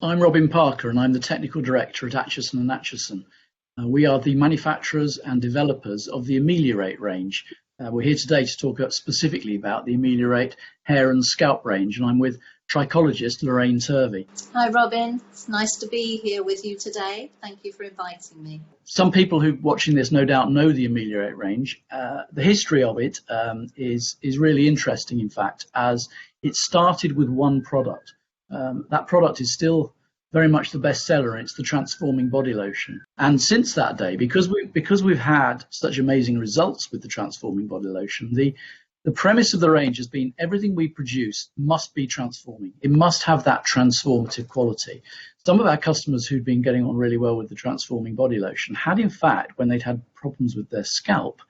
I'm Robin Parker, and I'm the Technical Director at Atchison and Atchison. We are the manufacturers and developers of the AMELIORATE range. We're here today to talk specifically about the AMELIORATE hair and scalp range, and I'm with Trichologist Lorraine Turvey. Hi Robin, it's nice to be here with you today. Thank you for inviting me. Some people who are watching this no doubt know the AMELIORATE range. The history of it is really interesting, in fact, as it started with one product. That product is still very much the best seller, and it's the transforming body lotion. And since that day, because we've had such amazing results with the transforming body lotion, the premise of the range has been everything we produce must be transforming. It must have that transformative quality. Some of our customers who'd been getting on really well with the transforming body lotion had, in fact, when they'd had problems with their scalp,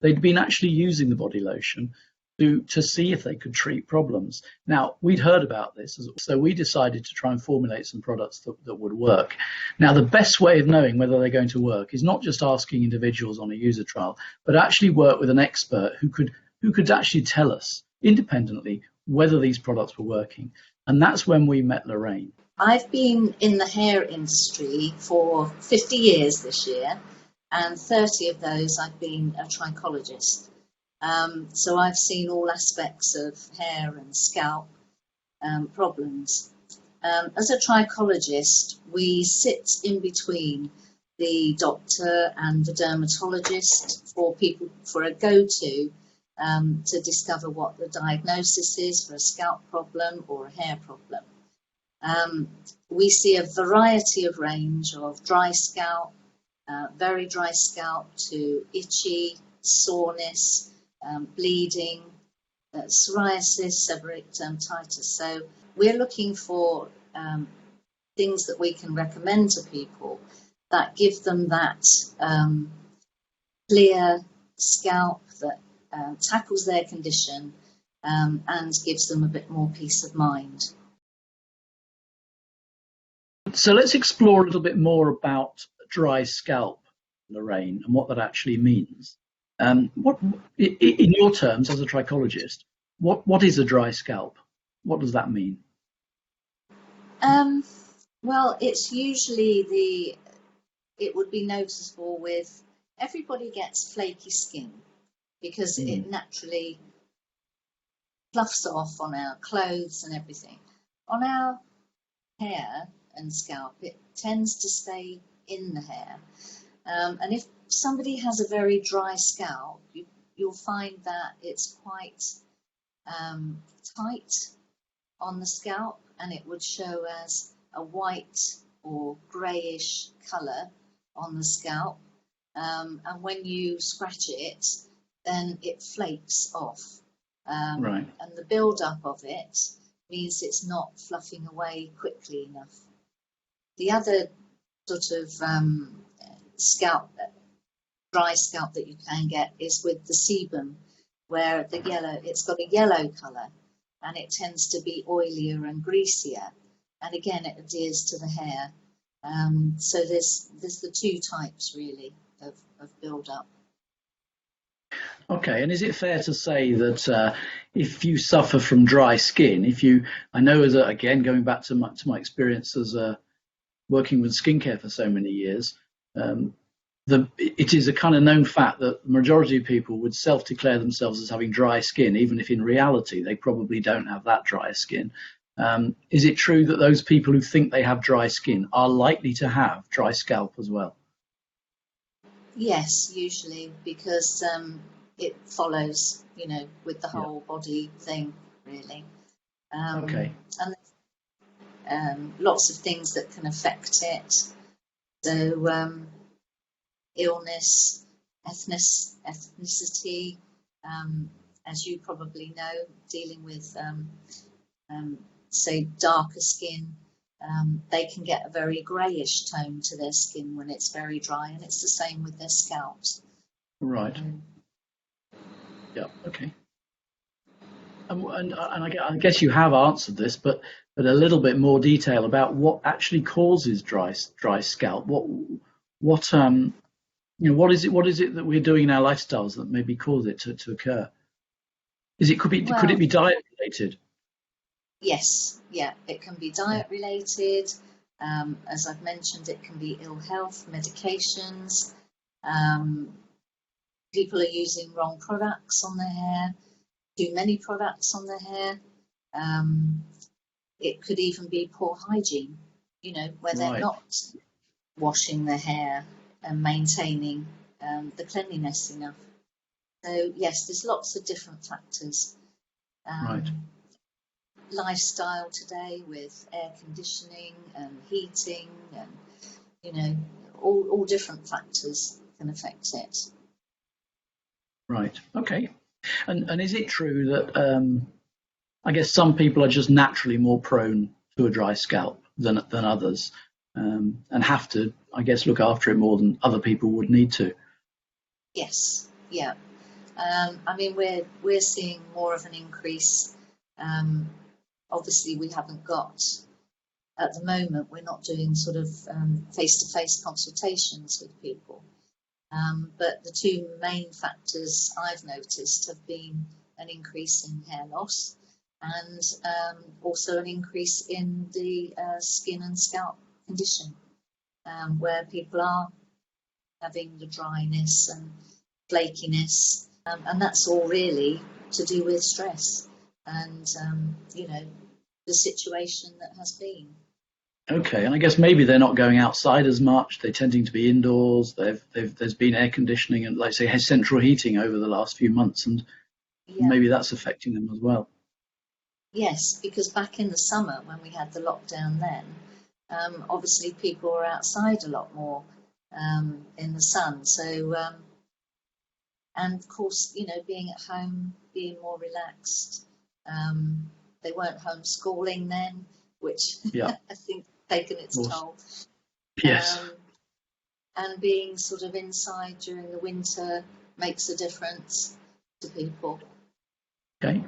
they'd been actually using the body lotion to see if they could treat problems. Now, we'd heard about this, so we decided to try and formulate some products that would work. Now, the best way of knowing whether they're going to work is not just asking individuals on a user trial, but actually work with an expert who could actually tell us independently whether these products were working. And that's when we met Lorraine. I've been in the hair industry for 50 years this year, and 30 of those I've been a trichologist. So I've seen all aspects of hair and scalp problems. As a trichologist, we sit in between the doctor and the dermatologist for a go-to to discover what the diagnosis is for a scalp problem or a hair problem. We see a variety of range of dry scalp, very dry scalp to itchy, soreness, bleeding, psoriasis, seborrheic dermatitis. So we're looking for things that we can recommend to people that give them that clear scalp that tackles their condition and gives them a bit more peace of mind. So let's explore a little bit more about dry scalp, Lorraine, and what that actually means. What, in your terms as a trichologist, what is a dry scalp? What does that mean? Well, it's usually it would be noticeable with everybody gets flaky skin because it naturally fluffs off on our clothes and everything. On our hair and scalp, it tends to stay in the hair. And if somebody has a very dry scalp, you'll find that it's quite tight on the scalp, and it would show as a white or greyish colour on the scalp. And when you scratch it, then it flakes off. Right. And the build-up of it means it's not fluffing away quickly enough. The other sort of dry scalp that you can get is with the sebum, where it's got a yellow colour and it tends to be oilier and greasier, and again it adheres to the hair. So there's the two types really of build-up. Okay, and is it fair to say that if you suffer from dry skin, I know again going back to my experience as working with skincare for so many years, it is a kind of known fact that the majority of people would self-declare themselves as having dry skin, even if in reality they probably don't have that dry skin. Is it true that those people who think they have dry skin are likely to have dry scalp as well? Yes, usually, because it follows, with the whole body thing, really. Okay. And lots of things that can affect it. So illness, ethnicity, as you probably know, dealing with, say, darker skin, they can get a very greyish tone to their skin when it's very dry, and it's the same with their scalps. Right. Yeah. Okay. And I guess you have answered this, but a little bit more detail about what actually causes dry scalp. What is it that we're doing in our lifestyles that maybe cause it to occur? Could it be diet related? Yes, yeah, it can be diet related. As I've mentioned, it can be ill health, medications. Um, People are using wrong products on their hair, too many products on their hair. It could even be poor hygiene, where they're Right. not washing their hair and maintaining the cleanliness enough. So yes, there's lots of different factors. Right. Lifestyle today with air conditioning and heating and all different factors can affect it. Right. Okay. And is it true that I guess some people are just naturally more prone to a dry scalp than others, and have to, I guess, look after it more than other people would need to? Yes, yeah. I mean, we're seeing more of an increase. Obviously, we haven't got at the moment. We're not doing sort of face-to-face consultations with people. But the two main factors I've noticed have been an increase in hair loss and also an increase in the skin and scalp condition, where people are having the dryness and flakiness, and that's all really to do with stress and the situation that has been. Okay, and I guess maybe they're not going outside as much. They're tending to be indoors. There's been air conditioning and, like say, central heating over the last few months, and Yeah. maybe that's affecting them as well. Yes, because back in the summer when we had the lockdown then, obviously people were outside a lot more in the sun. So, and of course, being at home, being more relaxed. They weren't homeschooling then, which Yeah. I think taken its toll. Yes. And being sort of inside during the winter makes a difference to people. Okay.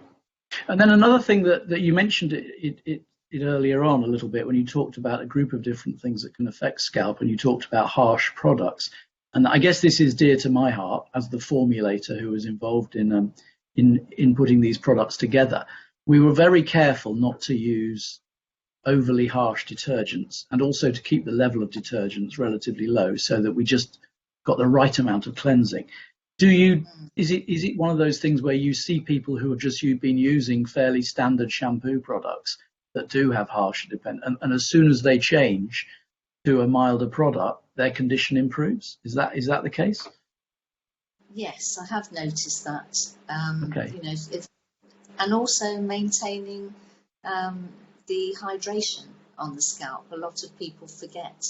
And then another thing that you mentioned it earlier on a little bit when you talked about a group of different things that can affect scalp, and you talked about harsh products. And I guess this is dear to my heart as the formulator who was involved in putting these products together. We were very careful not to use overly harsh detergents, and also to keep the level of detergents relatively low so that we just got the right amount of cleansing. Is it one of those things where you see people who have just been using fairly standard shampoo products that do have harsher and as soon as they change to a milder product, their condition improves? Is that the case? Yes, I have noticed that. Okay. And also maintaining the hydration on the scalp. A lot of people forget.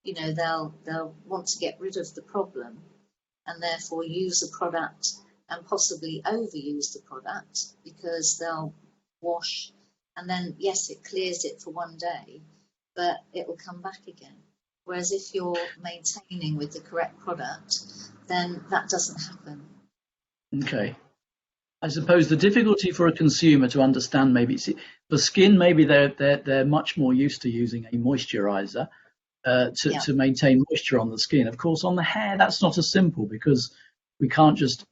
They'll want to get rid of the problem and therefore use a product and possibly overuse the product because they'll wash and then, yes, it clears it for one day, but it will come back again. Whereas if you're maintaining with the correct product, then that doesn't happen. Okay. I suppose the difficulty for a consumer to understand, maybe for skin, maybe they're much more used to using a moisturizer to maintain moisture on the skin. Of course, on the hair, that's not as simple because we can't just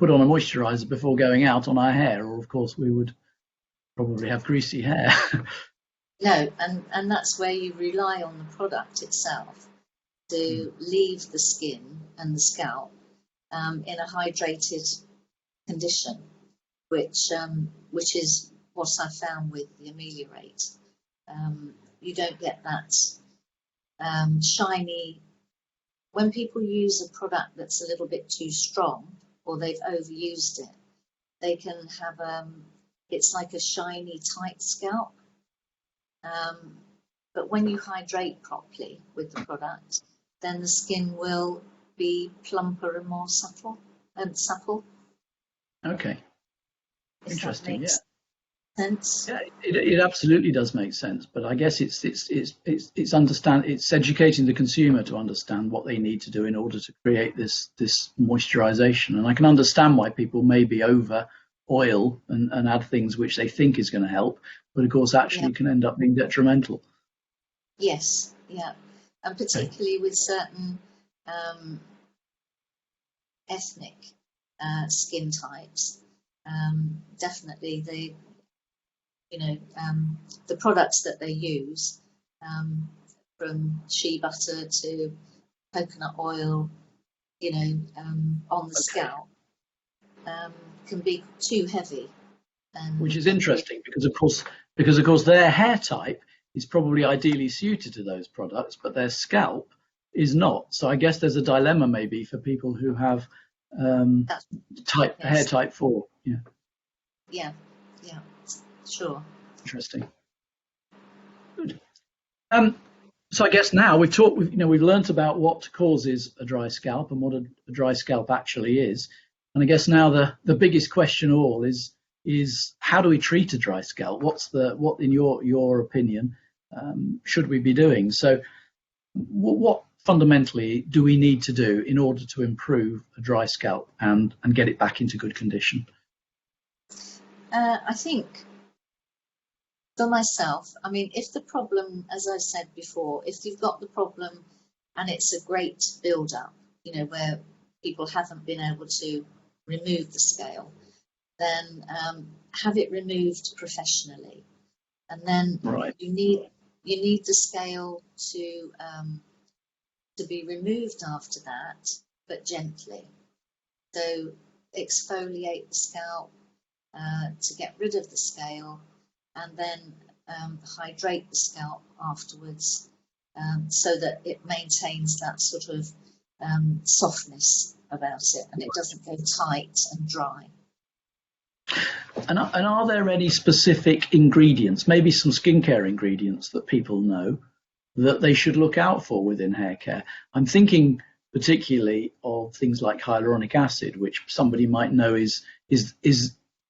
put on a moisturizer before going out on our hair, or of course we would probably have greasy hair. No, and that's where you rely on the product itself to leave the skin and the scalp in a hydrated condition, which is what I found with the AMELIORATE. You don't get that shiny. When people use a product that's a little bit too strong or they've overused it, they can have it's like a shiny, tight scalp. But when you hydrate properly with the product, then the skin will be plumper and more supple. Okay. Interesting. Yeah. Sense. Yeah, it absolutely does make sense, but I guess it's educating the consumer to understand what they need to do in order to create this moisturization. And I can understand why people maybe over oil and add things which they think is going to help, but of course actually can end up being detrimental. Yes, yeah, and particularly with certain ethnic skin types, definitely the products that they use from shea butter to coconut oil, on the scalp, can be too heavy. Which is interesting because of course their hair type is probably ideally suited to those products, but their scalp is not. So I guess there's a dilemma maybe for people who have hair type 4. Yeah, sure. Interesting. Good. So I guess now we've learnt about what causes a dry scalp and what a dry scalp actually is. And I guess now the biggest question of all is how do we treat a dry scalp? What in your opinion should we be doing? So what fundamentally do we need to do in order to improve a dry scalp and get it back into good condition? I think for myself, if the problem, as I said before, if you've got the problem and it's a great build-up, where people haven't been able to remove the scale, then have it removed professionally, and then you need the scale to be removed after that, but gently. So exfoliate the scalp to get rid of the scale, and then hydrate the scalp afterwards, so that it maintains that sort of softness about it, and it doesn't go tight and dry. And are there any specific ingredients, maybe some skincare ingredients that people know that they should look out for within hair care? I'm thinking particularly of things like hyaluronic acid, which somebody might know is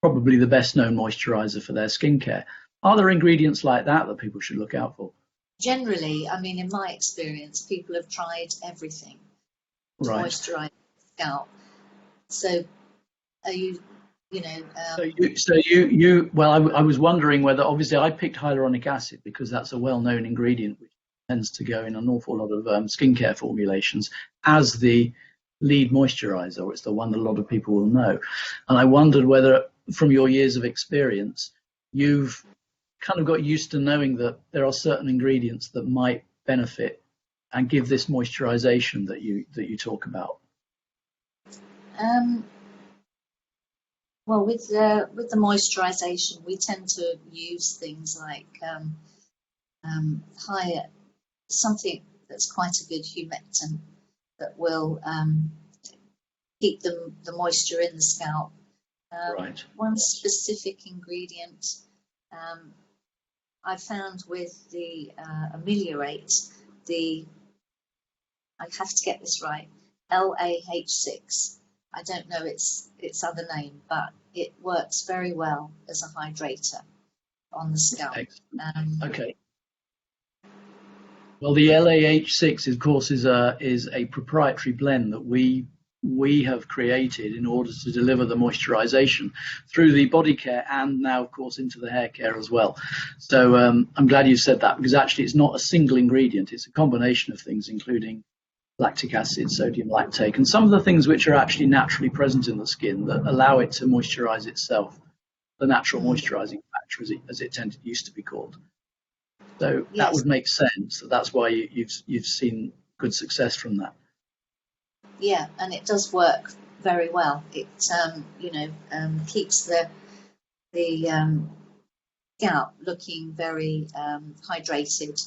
probably the best known moisturizer for their skincare. Are there ingredients like that people should look out for? Generally, in my experience, people have tried everything to moisturize the scalp. So are you? I was wondering whether, obviously I picked hyaluronic acid because that's a well-known ingredient which tends to go in an awful lot of skincare formulations as the lead moisturizer, or it's the one that a lot of people will know. And I wondered whether, from your years of experience, you've kind of got used to knowing that there are certain ingredients that might benefit and give this moisturization that you talk about. Well, with the moisturization, we tend to use things like something that's quite a good humectant that will keep the moisture in the scalp. One specific ingredient I found with the AMELIORATE, I have to get this right, LAH6. I don't know its other name, but it works very well as a hydrator on the scalp. Okay. Well, the LAH6, of course, is a proprietary blend that we have created in order to deliver the moisturization through the body care and now, of course, into the hair care as well. So I'm glad you said that, because actually it's not a single ingredient. It's a combination of things, including lactic acid, sodium lactate, and some of the things which are actually naturally present in the skin that allow it to moisturize itself, the natural moisturizing factor, as it used to be called. So that would make sense. That's why you've seen good success from that. Yeah, and it does work very well. It keeps the scalp looking very hydrated